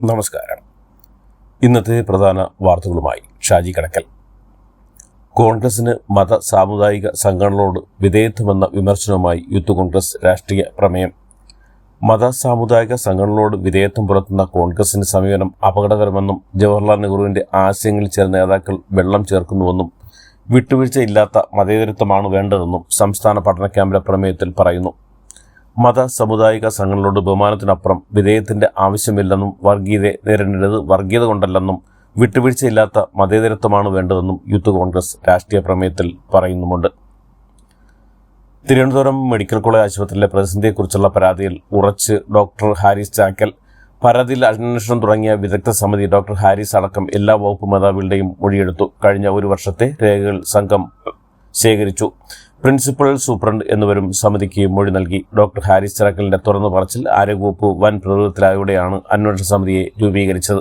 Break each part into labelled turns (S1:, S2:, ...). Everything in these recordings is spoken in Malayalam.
S1: നമസ്കാരം. ഇന്നത്തെ പ്രധാന വാർത്തകളുമായി ഷാജി കടക്കൽ. കോൺഗ്രസിന് മത സാമുദായിക സംഘടനകളോട് വിധേയത്വമെന്ന വിമർശനവുമായി യൂത്ത് കോൺഗ്രസ് രാഷ്ട്രീയ പ്രമേയം. മത സാമുദായിക സംഘടനകളോട് വിധേയത്വം പുലർത്തുന്ന കോൺഗ്രസിന്റെ സമീപനം അപകടകരമെന്നും ജവഹർലാൽ നെഹ്റുവിന്റെ ആശയങ്ങളിൽ ചേർന്ന നേതാക്കൾ വെള്ളം ചേർക്കുന്നുവെന്നും വിട്ടുവീഴ്ചയില്ലാത്ത മതേതരത്വമാണ് വേണ്ടതെന്നും സംസ്ഥാന പഠന ക്യാമ്പിലെ പ്രമേയത്തിൽ പറയുന്നു. മത സാമുദായിക സംഘടനകളോട് ബഹുമാനത്തിനപ്പുറം വിധേയത്തിന്റെ ആവശ്യമില്ലെന്നും വർഗീയതയെ നേരിടേണ്ടത് വർഗീയത കൊണ്ടല്ലെന്നും വിട്ടുവീഴ്ചയില്ലാത്ത മതേതരത്വമാണ് വേണ്ടതെന്നും യൂത്ത് കോൺഗ്രസ് രാഷ്ട്രീയ പ്രമേയത്തിൽ പറയുന്നുമുണ്ട്. തിരുവനന്തപുരം മെഡിക്കൽ കോളേജ് ആശുപത്രിയിലെ പ്രതിസന്ധിയെക്കുറിച്ചുള്ള പരാതിയിൽ ഉറച്ച് ഡോക്ടർ ഹാരിസ് ചാക്കൽ. പരാതിയിൽ അന്വേഷണം തുടങ്ങിയ വിദഗ്ധ സമിതി ഡോക്ടർ ഹാരിസ് അടക്കം എല്ലാ വകുപ്പ് മേധാവികളുടെയും മൊഴിയെടുത്തു. കഴിഞ്ഞ ഒരു വർഷത്തെ രേഖകൾ സംഘം ശേഖരിച്ചു. പ്രിൻസിപ്പൽ സൂപ്രണ്ട് എന്നിവരും സമിതിക്ക് മൊഴി നൽകി. ഡോക്ടർ ഹാരിസ് ചാക്കലിന്റെ തുറന്നു പറച്ചിൽ ആരോഗ്യവകുപ്പ് വൻ പ്രതിരോധത്തിലായോടെയാണ് അന്വേഷണ സമിതിയെ രൂപീകരിച്ചത്.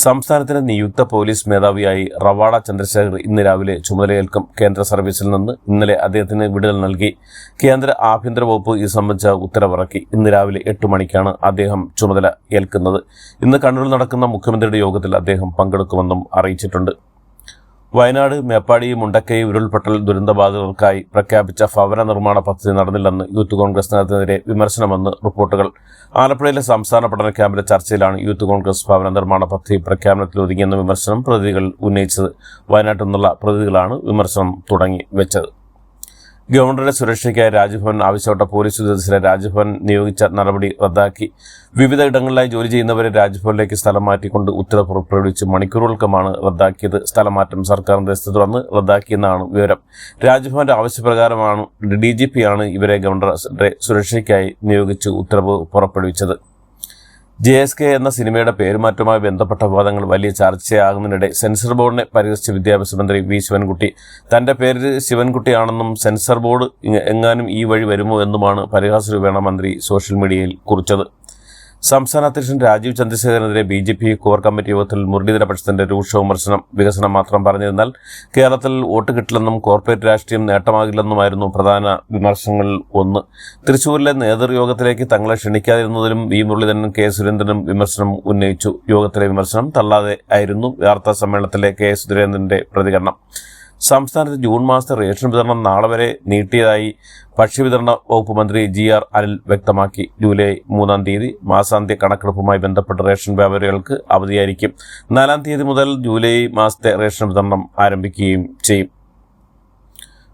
S1: സംസ്ഥാനത്തിന് നിയുക്ത പോലീസ് മേധാവിയായി റവാഡ ചന്ദ്രശേഖർ ഇന്ന് രാവിലെ ചുമതലയേൽക്കും. കേന്ദ്ര സർവീസിൽ നിന്ന് ഇന്നലെ അദ്ദേഹത്തിന് വിടുതൽ നൽകി. കേന്ദ്ര ആഭ്യന്തര വകുപ്പ് ഇത് സംബന്ധിച്ച ഉത്തരവിറക്കി. ഇന്ന് രാവിലെ 8 മണിക്കാണ് അദ്ദേഹം ചുമതല ഏൽക്കുന്നത്. ഇന്ന് കണ്ണൂരിൽ നടക്കുന്ന മുഖ്യമന്ത്രിയുടെ യോഗത്തിൽ അദ്ദേഹം പങ്കെടുക്കുമെന്നും അറിയിച്ചിട്ടുണ്ട്. വയനാട് മേപ്പാടി മുണ്ടക്കൈ ഉരുൾപൊട്ടൽ ദുരന്തബാധിതർക്കായി പ്രഖ്യാപിച്ച ഭവന നിർമ്മാണ പദ്ധതി നടന്നില്ലെന്ന് യൂത്ത് കോൺഗ്രസ് നേതൃത്വത്തിനെതിരെ വിമർശനമെന്ന് റിപ്പോർട്ടുകൾ. ആലപ്പുഴയിലെ സംസ്ഥാന പഠന ക്യാമ്പിലെ ചർച്ചയിലാണ് യൂത്ത് കോൺഗ്രസ് ഭവന നിർമ്മാണ പദ്ധതി പ്രഖ്യാപനത്തിൽ ഒതുങ്ങിയെന്ന വിമർശനം പ്രതിനിധികൾ ഉന്നയിച്ചത്. വയനാട്ടിൽ നിന്നുള്ള പ്രതിനിധികളാണ് വിമർശനം തുടങ്ങി വെച്ചത്. ഗവർണറുടെ സുരക്ഷയ്ക്കായി രാജ്ഭവൻ ആവശ്യപ്പെട്ട പോലീസ് ഉദ്യോഗസ്ഥരെ രാജ്ഭവൻ നിയോഗിച്ച നടപടി റദ്ദാക്കി. വിവിധ ഇടങ്ങളിലായി ജോലി ചെയ്യുന്നവരെ രാജ്ഭവനിലേക്ക് സ്ഥലം മാറ്റിക്കൊണ്ട് ഉത്തരവ് പുറപ്പെടുവിച്ച് മണിക്കൂറുകൾക്കുമാണ് റദ്ദാക്കിയത്. സ്ഥലമാറ്റം സർക്കാർ നിർദ്ദേശത്തെ തുടർന്ന് റദ്ദാക്കിയെന്നാണ് വിവരം. രാജ്ഭവന്റെ ആവശ്യപ്രകാരമാണ് DGP ഇവരെ ഗവർണറുടെ സുരക്ഷയ്ക്കായി നിയോഗിച്ച് ഉത്തരവ് പുറപ്പെടുവിച്ചത്. JSK എന്ന സിനിമയുടെ പേരുമാറ്റവുമായി ബന്ധപ്പെട്ട വിവാദങ്ങൾ വലിയ ചർച്ചയാകുന്നതിനിടെ സെൻസർ ബോർഡിനെ പരിഹസിച്ച വിദ്യാഭ്യാസ മന്ത്രി V. ശിവൻകുട്ടി. തന്റെ പേര് ശിവൻകുട്ടിയാണെന്നും സെൻസർ ബോർഡ് എങ്ങാനും ഈ വഴി വരുമോ എന്നുമാണ് പരിഹാസരൂപേണ മന്ത്രി സോഷ്യൽ മീഡിയയിൽ കുറിച്ചത്. സംസ്ഥാന അധ്യക്ഷൻ രാജീവ് ചന്ദ്രശേഖരനെതിരെ BJP കോർ കമ്മിറ്റി യോഗത്തിൽ മുരളീധര പക്ഷത്തിന്റെ രൂക്ഷ വിമർശനം. വികസനം മാത്രം പറഞ്ഞിരുന്നാൽ കേരളത്തിൽ വോട്ട് കിട്ടില്ലെന്നും കോർപ്പറേറ്റ് രാഷ്ട്രീയം നേട്ടമാകില്ലെന്നുമായിരുന്നു പ്രധാന വിമർശനങ്ങളിൽ ഒന്ന്. തൃശൂരിലെ നേതൃയോഗത്തിലേക്ക് തങ്ങളെ ക്ഷണിക്കാതിരുന്നതിലും V. മുരളീധരനും K. സുരേന്ദ്രനും വിമർശനം ഉന്നയിച്ചു. യോഗത്തിലെ വിമർശനം തള്ളാതെ ആയിരുന്നു വാർത്താ സമ്മേളനത്തിലെ K. സുരേന്ദ്രന്റെ പ്രതികരണം. സംസ്ഥാനത്ത് ജൂൺ മാസത്തെ റേഷൻ വിതരണം നാളെ വരെ നീട്ടിയതായി ഭക്ഷ്യവിതരണ വകുപ്പ് മന്ത്രി GR അനിൽ വ്യക്തമാക്കി. ജൂലൈ 3-ാം തീയതി മാസാന്ത്യ കണക്കെടുപ്പുമായി ബന്ധപ്പെട്ട റേഷൻ വ്യാപാരികൾക്ക് അവധിയായിരിക്കും. 4-ാം തീയതി മുതൽ ജൂലൈ മാസത്തെ റേഷൻ വിതരണം ആരംഭിക്കുകയും ചെയ്യും.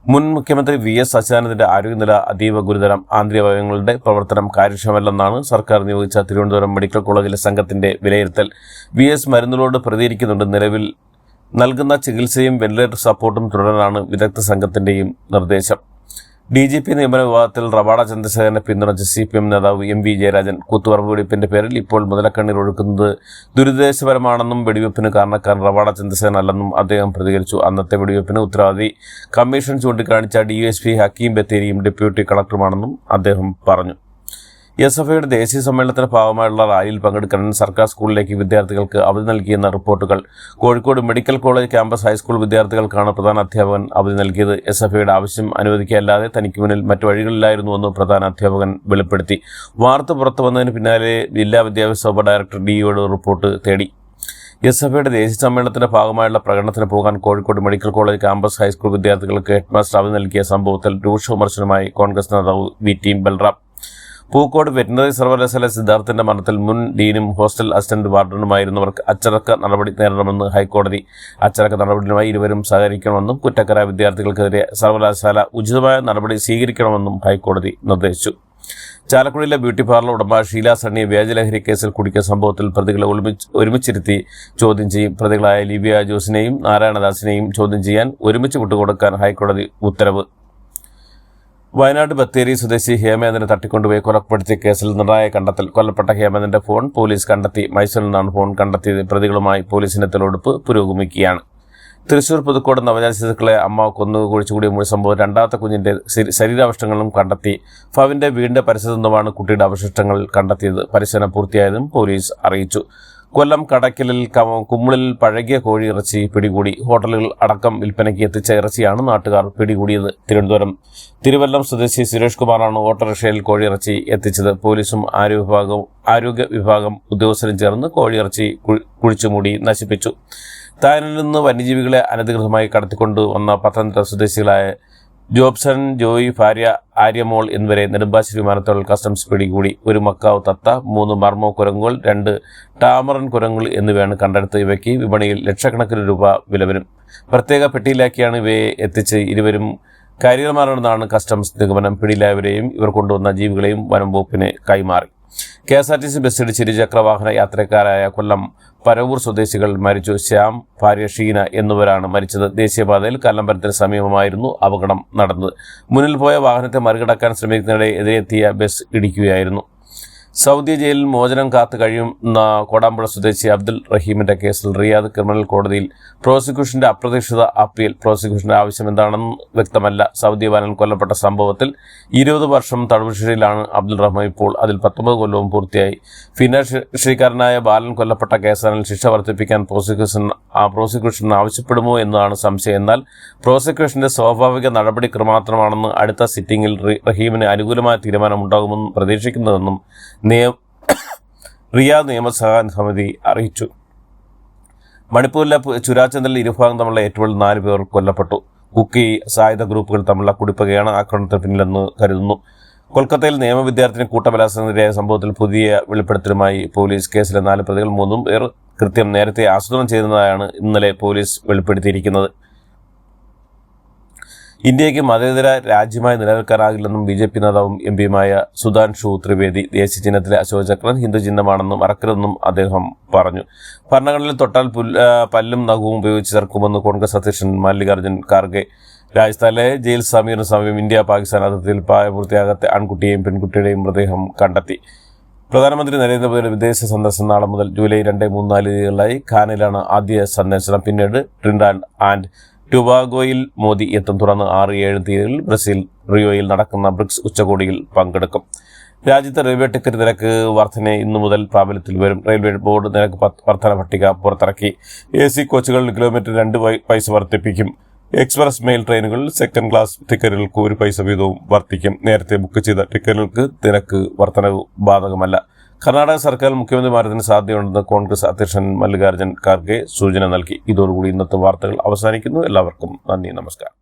S1: മുൻ മുഖ്യമന്ത്രി VS അച്യുതാനന്ദന്റെ ആരോഗ്യനില അതീവ ഗുരുതരം. ആന്തരികാവയവങ്ങളുടെ പ്രവർത്തനം കാര്യക്ഷമമല്ലെന്നാണ് സർക്കാർ നിയോഗിച്ച തിരുവനന്തപുരം മെഡിക്കൽ കോളേജിലെ സംഘത്തിന്റെ വിലയിരുത്തൽ. VS മരുന്നുകളോട് പ്രതികരിക്കുന്നുണ്ട്. നിലവിൽ നൽകുന്ന ചികിത്സയും വെന്റിലേറ്റർ സപ്പോർട്ടും തുടരാനാണ് വിദഗ്ധ സംഘത്തിന്റെയും നിർദ്ദേശം. DGP നിയമന വിവാദത്തിൽ റവാഡ ചന്ദ്രശേഖരനെ പിന്തുണച്ച CPM നേതാവ് MV ജയരാജൻ. കൂത്തുപറമ്പ് വെടിവെപ്പിന്റെ പേരിൽ ഇപ്പോൾ മുതലക്കണ്ണീർ ഒഴുക്കുന്നത് ദുരുദ്ദേശപരമാണെന്നും വെടിവെപ്പിന് കാരണക്കാരൻ റവാഡ ചന്ദ്രശേഖരൻ അല്ലെന്നും അദ്ദേഹം പ്രതികരിച്ചു. അന്നത്തെ വെടിവെപ്പിന് ഉത്തരവാദി കമ്മീഷൻ ചൂണ്ടിക്കാണിച്ച DSP ഹക്കീം ബത്തേരിയും ഡെപ്യൂട്ടി കളക്ടറുമാണെന്നും അദ്ദേഹം പറഞ്ഞു. SFIയുടെ ദേശീയ സമ്മേളനത്തിന്റെ ഭാഗമായുള്ള റാലിയിൽ പങ്കെടുക്കാൻ സർക്കാർ സ്കൂളിലേക്ക് വിദ്യാർത്ഥികൾക്ക് അവധി നൽകിയെന്ന റിപ്പോർട്ടുകൾ. Kozhikode medical college campus high school വിദ്യാർത്ഥികൾക്കാണ് പ്രധാന അധ്യാപകൻ അവധി നൽകിയത്. SFIയുടെ ആവശ്യം അനുവദിക്കാതെ തനിക്ക് മുന്നിൽ മറ്റു വഴികളിലായിരുന്നുവെന്ന് പ്രധാന അധ്യാപകൻ വെളിപ്പെടുത്തി. വാർത്ത പുറത്തു വന്നതിന് പിന്നാലെ ജില്ലാ വിദ്യാഭ്യാസ വകുപ്പ് ഡയറക്ടർ DOയോട് റിപ്പോർട്ട് തേടി. SFIയുടെ ദേശീയ സമ്മേളനത്തിന്റെ ഭാഗമായുള്ള പ്രകടനത്തിന് പോകാൻ Kozhikode medical college campus high school വിദ്യാർത്ഥികൾക്ക് ഹെഡ്മാസ്റ്റർ അവധി നൽകിയ സംഭവത്തിൽ രൂക്ഷ വിമർശനവുമായി കോൺഗ്രസ് നേതാവ് VT ബൽറാം. പൂക്കോട് വെറ്റിനറി സർവകലാശാല സിദ്ധാർത്ഥന്റെ മരണത്തിൽ മുൻ ഡീനും ഹോസ്റ്റൽ അസിസ്റ്റന്റ് വാർഡനുമായിരുന്നവർക്ക് അച്ചടക്ക നടപടി നേരിടണമെന്ന് ഹൈക്കോടതി. അച്ചടക്ക നടപടിയുമായി ഇരുവരും സഹകരിക്കണമെന്നും കുറ്റക്കാരായ വിദ്യാർത്ഥികൾക്കെതിരെ സർവകലാശാല ഉചിതമായ നടപടി സ്വീകരിക്കണമെന്നും ഹൈക്കോടതി നിർദ്ദേശിച്ചു. ചാലക്കുടിയിലെ ബ്യൂട്ടി പാർലർ ഉടമ ഷീല സണ്ണിയെ വ്യാജലഹരി കേസിൽ കുടുക്കിയ സംഭവത്തിൽ പ്രതികളെ ഒരുമിച്ചിരുത്തി ചോദ്യം ചെയ്യും. പ്രതികളായ ലിബിയ ജോസിനെയും നാരായണദാസിനെയും ചോദ്യം ചെയ്യാൻ ഒരുമിച്ച് വിട്ടുകൊടുക്കാൻ ഹൈക്കോടതി ഉത്തരവ്. വയനാട് ബത്തേരി സ്വദേശി ഹേമേന്ദ്രനെ തട്ടിക്കൊണ്ടുപോയി കൊലപ്പെടുത്തിയ കേസിൽ നിർണായക കണ്ടെത്തൽ. കൊല്ലപ്പെട്ട ഹേമേന്ദ്രന്റെ ഫോൺ പോലീസ് കണ്ടെത്തി. മൈസൂരിൽ നിന്നാണ് ഫോൺ കണ്ടെത്തിയത്. പ്രതികളുമായി പോലീസിന്റെ തെളിവെടുപ്പ് പുരോഗമിക്കുകയാണ്. തൃശൂർ പുതുക്കോട് നവജാത ശിശുക്കളെ അമ്മ കൊന്നു കുഴിച്ചുകൂടിയ മുഴുവൻ സംഭവം. രണ്ടാമത്തെ കുഞ്ഞിന്റെ ശരീരാവശിഷ്ടങ്ങളും കണ്ടെത്തി. ഫവിന്റെ വീടിന്റെ പരിസരത്തു നിന്നുമാണ് കുട്ടിയുടെ അവശിഷ്ടങ്ങൾ കണ്ടെത്തിയത്. പരിശോധന പൂർത്തിയായതും പോലീസ് അറിയിച്ചു. കൊല്ലം കടയ്ക്കലിൽ കുമ്മിളിൽ പഴകിയ കോഴി ഇറച്ചി പിടികൂടി. ഹോട്ടലുകൾ അടക്കം വിൽപ്പനയ്ക്ക് എത്തിച്ച ഇറച്ചിയാണ് നാട്ടുകാർ പിടികൂടിയത്. തിരുവനന്തപുരം തിരുവല്ലം സ്വദേശി സുരേഷ് കുമാറാണ് ഓട്ടോറിക്ഷയിൽ കോഴിയിറച്ചി എത്തിച്ചത്. പോലീസും ആരോഗ്യ വിഭാഗം ഉദ്യോഗസ്ഥരും ചേർന്ന് കോഴിയിറച്ചി കുഴിച്ചുമൂടി നശിപ്പിച്ചു. തായ്ലൻഡിൽ നിന്ന് വന്യജീവികളെ അനധികൃതമായി കടത്തിക്കൊണ്ടുവന്ന പത്തനംതിട്ട സ്വദേശികളായ ജോബ്സൺ, ജോയി, ഭാര്യ ആര്യമോൾ എന്നിവരെ നെടുമ്പാശ്ശേരി വിമാനത്താവള കസ്റ്റംസ് പിടികൂടി. ഒരു മക്കാവ് തത്ത, 3 മർമോ കുരങ്ങുകൾ, 2 ടാമറൻ കുരങ്ങുകൾ എന്നിവയാണ് കണ്ടെടുത്ത്. ഇവയ്ക്ക് വിപണിയിൽ ലക്ഷക്കണക്കിന് രൂപ വില വരും. പ്രത്യേക പെട്ടിയിലാക്കിയാണ് ഇവയെ എത്തിച്ച് ഇരുവരും കാരിയർമാരാണെന്നാണ് കസ്റ്റംസ് നിഗമനം. പിടിയിലായവരെയും ഇവർ കൊണ്ടുവന്ന ജീവികളെയും വനം വകുപ്പിന് കൈമാറി. KSRTC ബസ്സിടിച്ച് ഇരുചക്രവാഹന യാത്രക്കാരായ കൊല്ലം പരവൂർ സ്വദേശികൾ മരിച്ചു. ശ്യാം, ഭാര്യ ഷീന എന്നിവരാണ് മരിച്ചത്. ദേശീയപാതയിൽ കല്ലമ്പലത്തിന് സമീപമായിരുന്നു അപകടം നടന്നത്. മുന്നിൽ പോയ വാഹനത്തെ മറികടക്കാൻ ശ്രമിക്കുന്നതിനിടെ എതിരെത്തിയ ബസ് ഇടിക്കുകയായിരുന്നു. സൗദി ജയിലിൽ മോചനം കാത്തു കഴിയുന്ന കോടാമ്പുഴ സ്വദേശി അബ്ദുൽ റഹീമിന്റെ കേസിൽ റിയാദ് ക്രിമിനൽ കോടതിയിൽ പ്രോസിക്യൂഷന്റെ അപ്രതീക്ഷിത അപ്പീൽ. പ്രോസിക്യൂഷന്റെ ആവശ്യം എന്താണെന്ന് വ്യക്തമല്ല. സൗദി ബാലൻ കൊല്ലപ്പെട്ട സംഭവത്തിൽ 20 വർഷം തടവ് ശിക്ഷയിലാണ് അബ്ദുൽ റഹ്മാൻ. ഇപ്പോൾ അതിൽ 19 കൊല്ലവും പൂർത്തിയായി. ഭിന്നശേഷിക്കാരനായ ബാലൻ കൊല്ലപ്പെട്ട കേസാണെങ്കിൽ ശിക്ഷ വർദ്ധിപ്പിക്കാൻ പ്രോസിക്യൂഷൻ ആവശ്യപ്പെടുമോ എന്നതാണ് സംശയം. എന്നാൽ പ്രോസിക്യൂഷന്റെ സ്വാഭാവിക നടപടി ക്രമാത്രമാണെന്ന് അടുത്ത സിറ്റിംഗിൽ റഹീമിന് അനുകൂലമായ തീരുമാനമുണ്ടാകുമെന്നും പ്രതീക്ഷിക്കുന്നതെന്നും റിയാദ് നിയമസഹായ സമിതി അറിയിച്ചു. മണിപ്പൂരിലെ ചുരാചന്ദിൽ ഇരുഭാഗം തമ്മിലുള്ള ഏറ്റുമുട്ടലിൽ 4 പേർ കൊല്ലപ്പെട്ടു. കുക്കി സായുധ ഗ്രൂപ്പുകൾ തമ്മിലുള്ള കുടിപ്പകയാണ് ആക്രമണത്തിന് പിന്നിലെന്ന് കരുതുന്നു. കൊൽക്കത്തയിൽ നിയമവിദ്യാർത്ഥിനി കൂട്ടബലാത്സംഗത്തിനിരയായ സംഭവത്തിൽ പുതിയ വെളിപ്പെടുത്തലുമായി പോലീസ്. കേസിലെ 4 പ്രതികൾ 3 പേർ കൃത്യം നേരത്തെ ആസൂത്രണം ചെയ്തതായാണ് ഇന്നലെ പോലീസ് വെളിപ്പെടുത്തിയിരിക്കുന്നത്. ഇന്ത്യയ്ക്ക് മതേതര രാജ്യമായി നിലനിൽക്കാനാകില്ലെന്നും BJP നേതാവും MP-യുമായ സുധാൻഷു ത്രിവേദി. ദേശീയ ചിഹ്നത്തിലെ അശോകചക്രൻ ഹിന്ദു ചിഹ്നമാണെന്നും മറക്കരുതെന്നും അദ്ദേഹം പറഞ്ഞു. ഭരണഘടനയിൽ തൊട്ടാൽ പല്ലും നഖവും ഉപയോഗിച്ച് ചേർക്കുമെന്ന് കോൺഗ്രസ് അധ്യക്ഷൻ മല്ലികാർജ്ജുൻ ഖാർഗെ. രാജസ്ഥാനിലെ ജയിൽ സമീറിന് സമീപം ഇന്ത്യ-പാകിസ്ഥാൻ അതിർത്തിയിൽ പ്രായപൂർത്തിയാകാത്ത ആൺകുട്ടിയെയും പെൺകുട്ടിയുടെയും മൃതദേഹം കണ്ടെത്തി. പ്രധാനമന്ത്രി നരേന്ദ്രമോദിയുടെ വിദേശ സന്ദർശനം നാളെ മുതൽ ജൂലൈ 2, 3, 4 തീയതികളിലായി ഖാനയിലാണ് ആദ്യ സന്ദർശനം. പിന്നീട് ട്രിനിഡാഡ് ആൻഡ് ടൊബാഗോയിൽ മോദി എത്തും. തുടർന്ന് 6, 7 തീയതികളിൽ ബ്രസീൽ റിയോയിൽ നടക്കുന്ന ബ്രിക്സ് ഉച്ചകോടിയിൽ പങ്കെടുക്കും. രാജ്യത്തെ റെയിൽവേ ടിക്കറ്റ് നിരക്ക് വർധന ഇന്നു മുതൽ പ്രാബല്യത്തിൽ വരും. റെയിൽവേ ബോർഡ് നിരക്ക് വർധന പട്ടിക പുറത്തിറക്കി. AC കോച്ചുകളിൽ കിലോമീറ്റർ 2 പൈസ വർദ്ധിപ്പിക്കും. എക്സ്പ്രസ് മെയിൽ ട്രെയിനുകളിൽ സെക്കൻഡ് ക്ലാസ് ടിക്കറ്റുകൾക്ക് 1 പൈസ വീതവും വർദ്ധിക്കും. നേരത്തെ ബുക്ക് ചെയ്ത ടിക്കറ്റുകൾക്ക് നിരക്ക് വർധനവ് ബാധകമല്ല. കർണാടക സർക്കാർ മുഖ്യമന്ത്രി മാറ്റത്തിന് സാധ്യതയുണ്ടെന്ന് കോൺഗ്രസ് അധ്യക്ഷൻ മല്ലികാർജ്ജുൻ ഖാർഗെ സൂചന നൽകി. ഇതോടുകൂടി ഇന്നത്തെ വാർത്തകൾ അവസാനിക്കുന്നു. എല്ലാവർക്കും നന്ദി, നമസ്കാരം.